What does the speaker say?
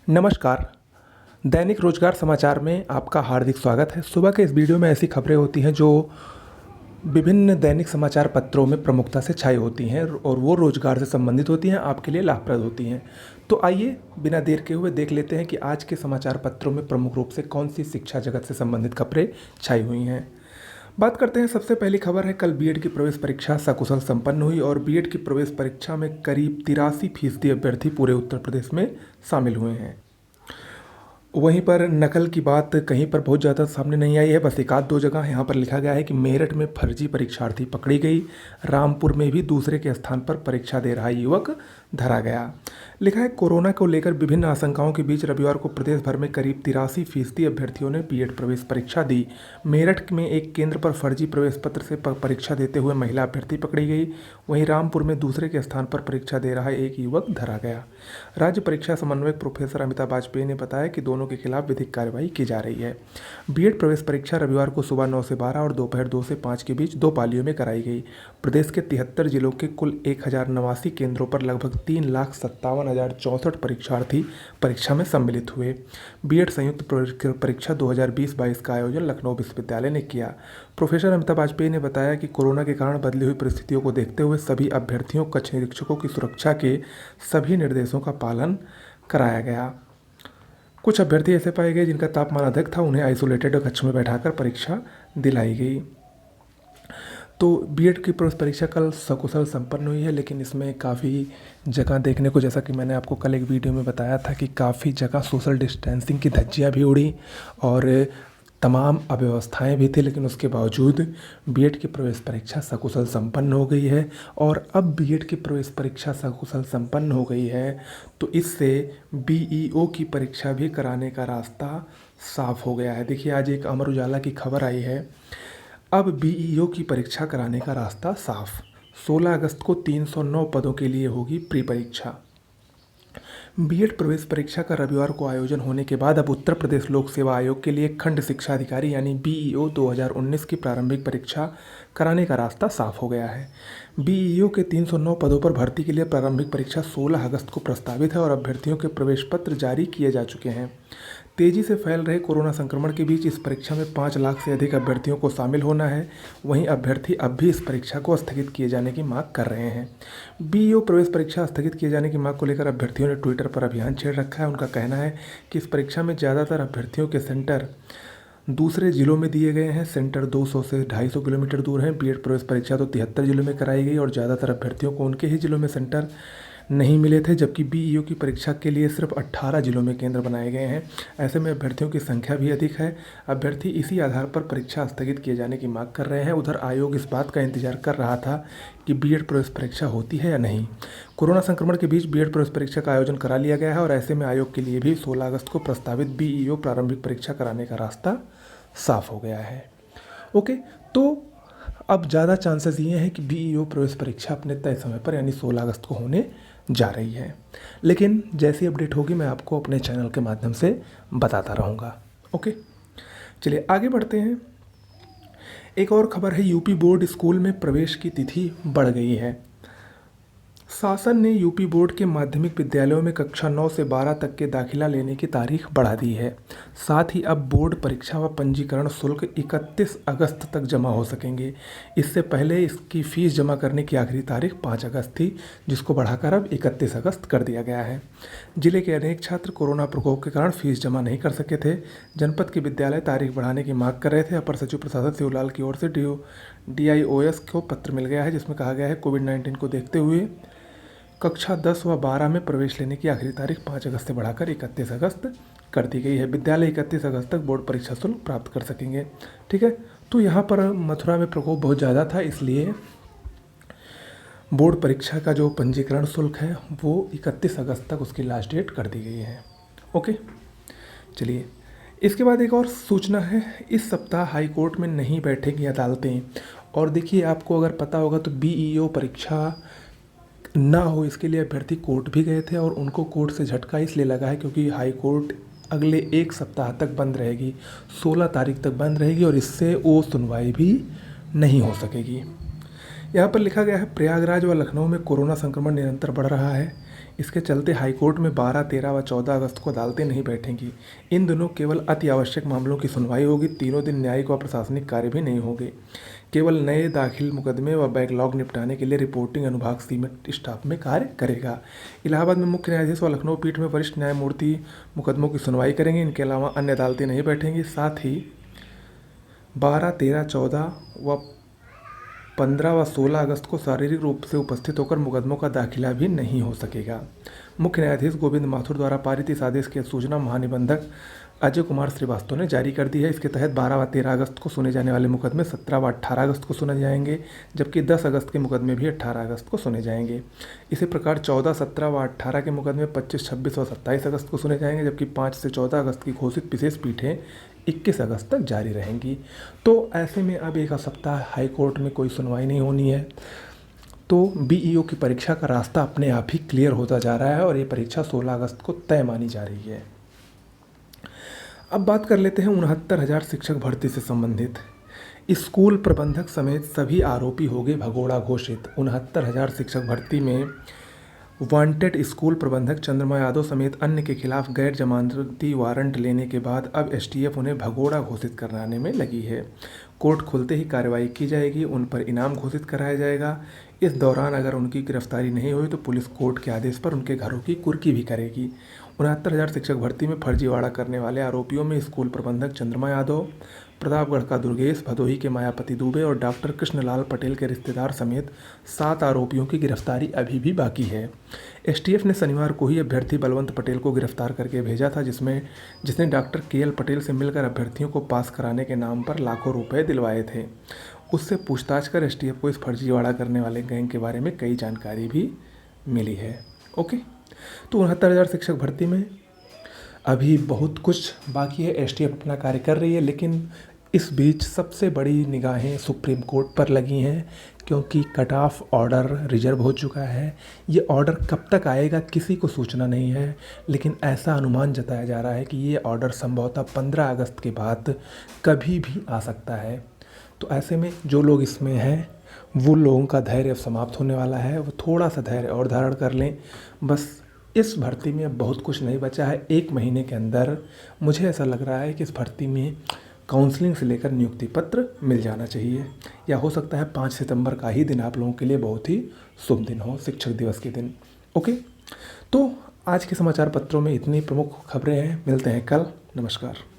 नमस्कार। दैनिक रोजगार समाचार में आपका हार्दिक स्वागत है। सुबह के इस वीडियो में ऐसी खबरें होती हैं जो विभिन्न दैनिक समाचार पत्रों में प्रमुखता से छाई होती हैं और वो रोजगार से संबंधित होती हैं, आपके लिए लाभप्रद होती हैं। तो आइए बिना देर के हुए देख लेते हैं कि आज के समाचार पत्रों में प्रमुख रूप से कौन सी शिक्षा जगत से संबंधित खबरें छाई हुई हैं। बात करते हैं। सबसे पहली खबर है, कल बीएड की प्रवेश परीक्षा सकुशल संपन्न हुई और बीएड की प्रवेश परीक्षा में करीब 83% अभ्यर्थी पूरे उत्तर प्रदेश में शामिल हुए हैं। वहीं पर नकल की बात कहीं पर बहुत ज़्यादा सामने नहीं आई है, बस एक आध दो जगह यहाँ पर लिखा गया है कि मेरठ में फर्जी परीक्षार्थी पकड़ी गई, रामपुर में भी दूसरे के स्थान पर परीक्षा दे रहा युवक धरा गया। लिखा है, कोरोना को लेकर विभिन्न आशंकाओं के बीच रविवार को प्रदेश भर में करीब 83% अभ्यर्थियों ने बीएड प्रवेश परीक्षा दी। मेरठ में एक केंद्र पर फर्जी प्रवेश पत्र से परीक्षा देते हुए महिला अभ्यर्थी पकड़ी गई। वहीं रामपुर में दूसरे के स्थान पर परीक्षा दे रहा एक युवक धरा गया। राज्य परीक्षा समन्वयक प्रोफेसर अमिताभ वाजपेयी ने बताया कि दोनों के खिलाफ विधिक कार्रवाई की जा रही है। बीएड प्रवेश परीक्षा रविवार को सुबह 9 से 12 और दोपहर 2 से 5 के बीच 2 पालियों में कराई गई। प्रदेश के 73 जिलों के कुल 1089 केंद्रों पर लगभग 3,57,064 परीक्षार्थी परीक्षा में सम्मिलित हुए। बीएड संयुक्त परीक्षा 2020-22 का आयोजन लखनऊ विश्वविद्यालय ने किया। प्रोफेसर अमिताभ वाजपेयी ने बताया कि कोरोना के कारण बदली हुई परिस्थितियों को देखते हुए सभी अभ्यर्थियों, कक्ष निरीक्षकों की सुरक्षा के सभी निर्देशों का पालन कराया गया। कुछ अभ्यर्थी ऐसे पाए गए जिनका तापमान अधिक था, उन्हें आइसोलेटेड कक्ष में बैठाकर परीक्षा दिलाई गई। तो बीएड की प्रवेश परीक्षा कल सकुशल संपन्न हुई है, लेकिन इसमें काफ़ी जगह देखने को, जैसा कि मैंने आपको कल एक वीडियो में बताया था कि काफ़ी जगह सोशल डिस्टेंसिंग की धज्जियाँ भी उड़ी और तमाम अव्यवस्थाएं भी थी, लेकिन उसके बावजूद बीएड की प्रवेश परीक्षा सकुशल संपन्न हो गई है। और अब बीएड की प्रवेश परीक्षा सकुशल संपन्न हो गई है तो इससे बीईओ की परीक्षा भी कराने का रास्ता साफ हो गया है। देखिए, आज एक अमर उजाला की खबर आई है, अब बीईओ की परीक्षा कराने का रास्ता साफ। 16 अगस्त को 309 पदों के लिए होगी प्री परीक्षा। बीएड प्रवेश परीक्षा का रविवार को आयोजन होने के बाद अब उत्तर प्रदेश लोक सेवा आयोग के लिए खंड शिक्षा अधिकारी यानी बीईओ 2019 की प्रारंभिक परीक्षा कराने का रास्ता साफ हो गया है। बीईओ के 309 पदों पर भर्ती के लिए प्रारंभिक परीक्षा 16 अगस्त को प्रस्तावित है और अभ्यर्थियों के प्रवेश पत्र जारी किए जा चुके हैं। तेजी से फैल रहे कोरोना संक्रमण के बीच इस परीक्षा में 5 लाख से अधिक अभ्यर्थियों को शामिल होना है। वहीं अभ्यर्थी अब भी इस परीक्षा को स्थगित किए जाने की मांग कर रहे हैं। बीईओ प्रवेश परीक्षा स्थगित किए जाने की मांग को लेकर अभ्यर्थियों ने ट्विटर पर अभियान छेड़ रखा है। उनका कहना है कि इस परीक्षा में ज़्यादातर अभ्यर्थियों के सेंटर दूसरे जिलों में दिए गए हैं। सेंटर 200 से 250 किलोमीटर दूर हैं। बीएड प्रवेश परीक्षा तो 73 जिलों में कराई गई और ज़्यादातर अभ्यर्थियों को उनके ही जिलों में सेंटर नहीं मिले थे, जबकि बीईओ की परीक्षा के लिए सिर्फ 18 जिलों में केंद्र बनाए गए हैं। ऐसे में अभ्यर्थियों की संख्या भी अधिक है। अभ्यर्थी इसी आधार पर परीक्षा स्थगित किए जाने की मांग कर रहे हैं। उधर आयोग इस बात का इंतजार कर रहा था कि बीएड प्रवेश परीक्षा होती है या नहीं। कोरोना संक्रमण के बीच बीएड प्रवेश परीक्षा का आयोजन करा लिया गया है और ऐसे में आयोग के लिए भी 16 अगस्त को प्रस्तावित बीईओ प्रारंभिक परीक्षा कराने का रास्ता साफ हो गया है। ओके, तो अब ज़्यादा चांसेस ये हैं कि बीईओ प्रवेश परीक्षा अपने तय समय पर यानी 16 अगस्त को होने जा रही है, लेकिन जैसी अपडेट होगी मैं आपको अपने चैनल के माध्यम से बताता रहूँगा। ओके, चलिए आगे बढ़ते हैं। एक और खबर है, यूपी बोर्ड स्कूल में प्रवेश की तिथि बढ़ गई है। शासन ने यूपी बोर्ड के माध्यमिक विद्यालयों में कक्षा 9 से 12 तक के दाखिला लेने की तारीख बढ़ा दी है। साथ ही अब बोर्ड परीक्षा व पंजीकरण शुल्क 31 अगस्त तक जमा हो सकेंगे। इससे पहले इसकी फ़ीस जमा करने की आखिरी तारीख 5 अगस्त थी, जिसको बढ़ाकर अब 31 अगस्त कर दिया गया है। जिले के अनेक छात्र कोरोना प्रकोप के कारण फीस जमा नहीं कर सके थे। जनपद के विद्यालय तारीख बढ़ाने की मांग कर रहे थे। अपर सचिव प्रशासन शिवलाल की ओर से DIOS को पत्र मिल गया है, जिसमें कहा गया है कोविड-19 को देखते हुए कक्षा 10 व 12 में प्रवेश लेने की आखिरी तारीख 5 अगस्त से बढ़ाकर 31 अगस्त कर दी गई है। विद्यालय 31 अगस्त तक बोर्ड परीक्षा शुल्क प्राप्त कर सकेंगे। ठीक है, तो यहाँ पर मथुरा में प्रकोप बहुत ज़्यादा था, इसलिए बोर्ड परीक्षा का जो पंजीकरण शुल्क है वो 31 अगस्त तक उसकी लास्ट डेट कर दी गई है। ओके, चलिए इसके बाद एक और सूचना है, इस सप्ताह हाईकोर्ट में नहीं बैठेंगी अदालतें। और देखिए, आपको अगर पता होगा तो बीईओ परीक्षा ना हो इसके लिए अभ्यर्थी कोर्ट भी गए थे और उनको कोर्ट से झटका इसलिए लगा है क्योंकि हाई कोर्ट अगले 1 सप्ताह तक बंद रहेगी, 16 तारीख तक बंद रहेगी और इससे वो सुनवाई भी नहीं हो सकेगी। यहाँ पर लिखा गया है, प्रयागराज व लखनऊ में कोरोना संक्रमण निरंतर बढ़ रहा है। इसके चलते हाईकोर्ट में 12, 13 व 14 अगस्त को अदालतें नहीं बैठेंगी। इन दिनों केवल अति आवश्यक मामलों की सुनवाई होगी। तीनों दिन न्यायिक व प्रशासनिक कार्य भी नहीं होंगे। केवल नए दाखिल मुकदमे व बैकलॉग निपटाने के लिए रिपोर्टिंग अनुभाग सीमित स्टाफ में कार्य करेगा। इलाहाबाद में मुख्य न्यायाधीश व लखनऊ पीठ में वरिष्ठ न्यायमूर्ति मुकदमों की सुनवाई करेंगे। इनके अलावा अन्य अदालतें नहीं बैठेंगी। साथ ही 12, 13, 14 व 15 व 16 अगस्त को शारीरिक रूप से उपस्थित होकर मुकदमों का दाखिला भी नहीं हो सकेगा। मुख्य न्यायाधीश गोविंद माथुर द्वारा पारित इस आदेश की सूचना महानिबंधक अजय कुमार श्रीवास्तव ने जारी कर दी है। इसके तहत 12 व 13 अगस्त को सुने जाने वाले मुकदमे 17 व 18 अगस्त को सुने जाएंगे, जबकि 10 अगस्त के मुकदमे भी 18 अगस्त को सुने जाएंगे। इसी प्रकार 14, 17 व 18 के मुकदमे 25, 26 व 27 अगस्त को सुने जाएंगे, जबकि 5 से 14 अगस्त की घोषित विशेष पीठें 21 अगस्त तक जारी रहेंगी। तो ऐसे में अब एक सप्ताह हाई कोर्ट में कोई सुनवाई नहीं होनी है, तो बीईओ की परीक्षा का रास्ता अपने आप ही क्लियर होता जा रहा है और ये परीक्षा 16 अगस्त को तय मानी जा रही है। अब बात कर लेते हैं 69,000 शिक्षक भर्ती से संबंधित। स्कूल प्रबंधक समेत सभी आरोपी हो गए भगोड़ा घोषित। 69,000 शिक्षक भर्ती में वांटेड स्कूल प्रबंधक चंद्रमा यादव समेत अन्य के खिलाफ गैर जमानती वारंट लेने के बाद अब एसटीएफ उन्हें भगोड़ा घोषित कराने में लगी है। कोर्ट खुलते ही कार्रवाई की जाएगी, उन पर इनाम घोषित कराया जाएगा। इस दौरान अगर उनकी गिरफ्तारी नहीं हुई तो पुलिस कोर्ट के आदेश पर उनके घरों की कुर्की भी करेगी। 69,000 शिक्षक भर्ती में फर्जीवाड़ा करने वाले आरोपियों में स्कूल प्रबंधक चंद्रमा यादव, प्रतापगढ़ का दुर्गेश, भदोही के मायापति दुबे और डॉक्टर कृष्णलाल पटेल के रिश्तेदार समेत 7 आरोपियों की गिरफ्तारी अभी भी बाकी है। एसटीएफ ने शनिवार को ही अभ्यर्थी बलवंत पटेल को गिरफ्तार करके भेजा था, जिसने डॉक्टर केएल पटेल से मिलकर अभ्यर्थियों को पास कराने के नाम पर लाखों रुपए दिलवाए थे। उससे पूछताछ कर एसटीएफ को इस फर्जीवाड़ा करने वाले गैंग के बारे में कई जानकारी भी मिली है। ओके, तो 69,000 शिक्षक भर्ती में अभी बहुत कुछ बाकी है। एसटीएफ अपना कार्य कर रही है, लेकिन इस बीच सबसे बड़ी निगाहें सुप्रीम कोर्ट पर लगी हैं, क्योंकि कट ऑफ ऑर्डर रिजर्व हो चुका है। ये ऑर्डर कब तक आएगा किसी को सूचना नहीं है, लेकिन ऐसा अनुमान जताया जा रहा है कि ये ऑर्डर संभवतः 15 अगस्त के बाद कभी भी आ सकता है। तो ऐसे में जो लोग इसमें हैं वो लोगों का धैर्य अब समाप्त होने वाला है, वो थोड़ा सा धैर्य और धारण कर लें। बस इस भर्ती में अब बहुत कुछ नहीं बचा है। 1 महीने के अंदर मुझे ऐसा लग रहा है कि इस भर्ती में काउंसलिंग से लेकर नियुक्ति पत्र मिल जाना चाहिए, या हो सकता है 5 सितंबर का ही दिन आप लोगों के लिए बहुत ही शुभ दिन हो, शिक्षक दिवस के दिन। ओके, तो आज के समाचार पत्रों में इतनी प्रमुख खबरें हैं। मिलते हैं कल। नमस्कार।